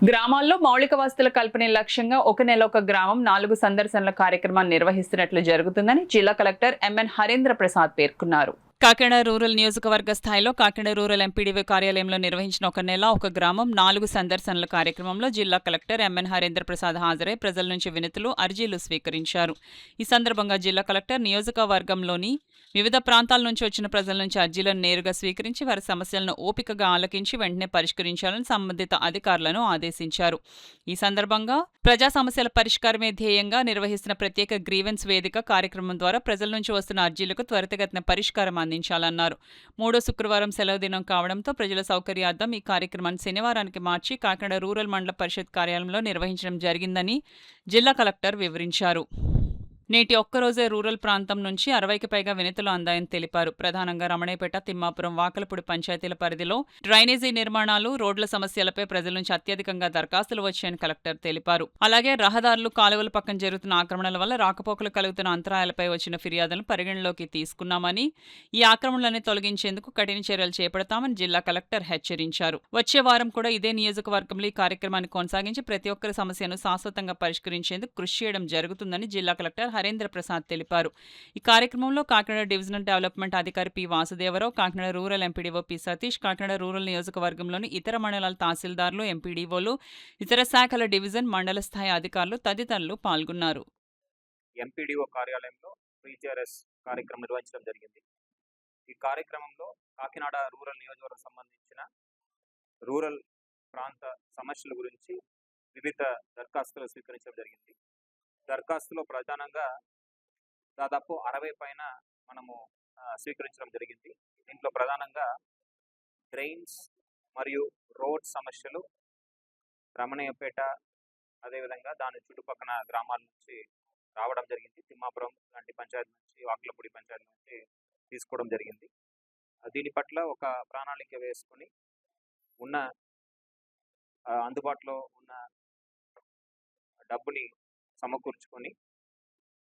గ్రామాల్లో మౌలిక వసతుల కల్పనే లక్ష్యంగా ఒక నెల ఒక గ్రామం 4 సందర్శనల కార్యక్రమాన్ని నిర్వహిస్తున్నట్లు జరుగుతుందని జిల్లా కలెక్టర్ ఎంఎన్ హరేంద్ర ప్రసాద్ పేర్కొన్నారు. కాకినాడ రూరల్ నియోజకవర్గ స్థాయిలో కాకినాడ రూరల్ ఎంపీడీఓ కార్యాలయంలో నిర్వహించిన ఒక నెల ఒక గ్రామం 4 సందర్శనల కార్యక్రమంలో జిల్లా కలెక్టర్ ఎంఎన్ హరేంద్ర ప్రసాద్ హాజరై ప్రజల నుంచి వినతులు, అర్జీలు స్వీకరించారు. ఈ సందర్భంగా జిల్లా కలెక్టర్ నియోజకవర్గంలోని వివిధ ప్రాంతాల నుంచి వచ్చిన ప్రజల నుంచి అర్జీలను నేరుగా స్వీకరించి వారి సమస్యలను ఓపికగా ఆలకించి వెంటనే పరిష్కరించాలని సంబంధిత అధికారులను ఆదేశించారు. ఈ సందర్భంగా ప్రజా సమస్యల పరిష్కారమే ధ్యేయంగా నిర్వహిస్తున్న ప్రత్యేక గ్రీవెన్స్ వేదిక కార్యక్రమం ద్వారా ప్రజల నుంచి వస్తున్న అర్జీలకు త్వరితగతిన పరిష్కారం అందించాలన్నారు. 3వ శుక్రవారం సెలవు దినం కావడంతో ప్రజల సౌకర్యార్థం ఈ కార్యక్రమాన్ని శనివారానికి మార్చి కాకినాడ రూరల్ మండల పరిషత్ కార్యాలయంలో నిర్వహించడం జరిగిందని జిల్లా కలెక్టర్ వివరించారు. నేటి ఒక్కరోజే రూరల్ ప్రాంతం నుంచి 60కి పైగా వినతులు అందాయని తెలిపారు. ప్రధానంగా రమణేపేట, తిమ్మాపురం, వాకలపూడి పంచాయతీల పరిధిలో డ్రైనేజీ నిర్మాణాలు, రోడ్ల సమస్యలపై ప్రజల నుంచి అత్యధికంగా దరఖాస్తులు వచ్చాయని కలెక్టర్ తెలిపారు. అలాగే రహదారులు, కాలువల పక్కన జరుగుతున్న ఆక్రమణల వల్ల రాకపోకలు కలుగుతున్న అంతరాయాలపై వచ్చిన ఫిర్యాదులను పరిగణలోకి తీసుకున్నామని, ఈ ఆక్రమణలను తొలగించేందుకు కఠిన చర్యలు చేపడతామని జిల్లా కలెక్టర్ హెచ్చరించారు. వచ్చే వారం కూడా ఇదే నియోజకవర్గంలో ఈ కార్యక్రమాన్ని కొనసాగించి ప్రతి ఒక్కరి సమస్యను శాశ్వతంగా పరిష్కరించేందుకు కృషి చేయడం జరుగుతుందని జిల్లా కలెక్టర్ హరేంద్ర ప్రసాద్ తెలిపారు. ఈ కార్యక్రమంలో కాకినాడ డివిజనల్ డెవలప్మెంట్ అధికారి P Vasudevarao, Kakinada rural MPDO P Satish, Kakinada rural నియోజకవర్గంలోని ఇతర మండలాల తహసీల్దార్లు, ఎంపీడీఓలు, ఇతర శాఖల డివిజన్, మండల స్థాయి అధికారులు తదితరులు పాల్గొన్నారు. ఎంపీడీఓ కార్యాలయంలో ప్రీజీఆర్ఎస్ కార్యక్రమం నిర్వహించడం జరిగింది. ఈ కార్యక్రమంలో కాకినాడ రూరల్ నియోజకవర్గం సంబంధించిన రూరల్ ప్రాంత సమస్యల గురించి వివిధ దరఖాస్తులు స్వీకరించడం జరిగింది. దరఖాస్తులో ప్రధానంగా దాదాపు 60 పైన మనము స్వీకరించడం జరిగింది. దీంట్లో ప్రధానంగా డ్రైన్స్ మరియు రోడ్ సమస్యలు రమణయ్యపేట, అదేవిధంగా దాని చుట్టుపక్కల గ్రామాల నుంచి రావడం జరిగింది. తిమ్మాపురం లాంటి పంచాయతీ నుంచి, వాకలపూడి పంచాయతీ నుంచి తీసుకోవడం జరిగింది. దీని పట్ల ఒక ప్రణాళిక వేసుకొని ఉన్న అందుబాటులో ఉన్న డబ్బుని సమకూర్చుకొని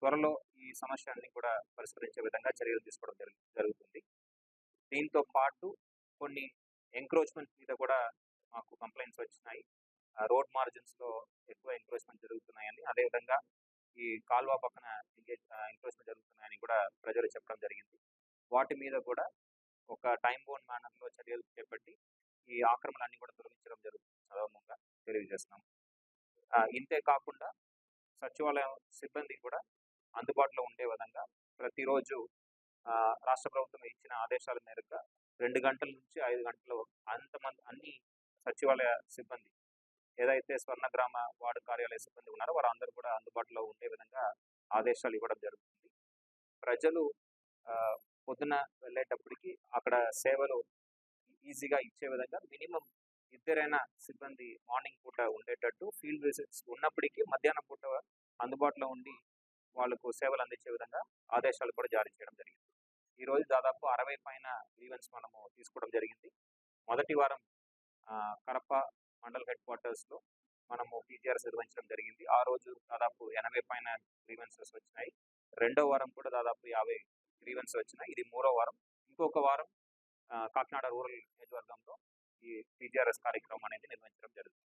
త్వరలో ఈ సమస్యన్ని కూడా పరిష్కరించే విధంగా చర్యలు తీసుకోవడం జరుగుతుంది. దీంతో పాటు కొన్ని ఎంక్రోచ్మెంట్ మీద కూడా మాకు కంప్లైంట్స్ వచ్చినాయి. రోడ్ మార్జిన్స్లో ఎక్కువ ఎంక్రోచ్మెంట్ జరుగుతున్నాయని, అదేవిధంగా ఈ కాల్వ పక్కన ఎంక్రోచ్మెంట్ జరుగుతున్నాయని కూడా ప్రజలు చెప్పడం జరిగింది. వాటి మీద కూడా ఒక టైం బౌండ్ మేనర్లో చర్యలు చేపట్టి ఈ ఆక్రమణలన్నీ కూడా తొలగించడం జరుగుతుంది సదముగా తెలియజేస్తున్నాం. ఇంతే కాకుండా సచివాలయం సిబ్బంది కూడా అందుబాటులో ఉండే విధంగా ప్రతిరోజు రాష్ట్ర ప్రభుత్వం ఇచ్చిన ఆదేశాల మేరకు 2 గంటల నుంచి 5 గంటలు అన్ని సచివాలయ సిబ్బంది ఏదైతే స్వర్ణగ్రామ వార్డు కార్యాలయ సిబ్బంది ఉన్నారో వారందరూ కూడా అందుబాటులో ఉండే విధంగా ఆదేశాలు ఇవ్వడం జరుగుతుంది. ప్రజలు పొద్దున వెళ్ళేటప్పటికి అక్కడ సేవలు ఈజీగా ఇచ్చే విధంగా మినిమం 2 సిబ్బంది మార్నింగ్ పూట ఉండేటట్టు, ఫీల్డ్ విజిట్స్ ఉన్నప్పటికీ మధ్యాహ్నం పూట అందుబాటులో ఉండి వాళ్ళకు సేవలు అందించే విధంగా ఆదేశాలు కూడా జారీ చేయడం జరిగింది. ఈరోజు దాదాపు 60 పైన గ్రీవెన్స్ మనము తీసుకోవడం జరిగింది. మొదటి వారం కడప మండల్ హెడ్ క్వార్టర్స్లో మనము పీజీఆర్ఎస్ నిర్వహించడం జరిగింది. ఆ రోజు దాదాపు 80 పైన గ్రీవెన్సెస్ వచ్చినాయి. రెండో వారం కూడా దాదాపు 50 గ్రీవెన్స్ వచ్చినాయి. ఇది 3వ వారం. ఇంకొక వారం కాకినాడ రూరల్ నియోజకవర్గంలో ఈ పీజీఆర్ఎస్ కార్యక్రమం అనేది నిర్వహించడం జరుగుతుంది.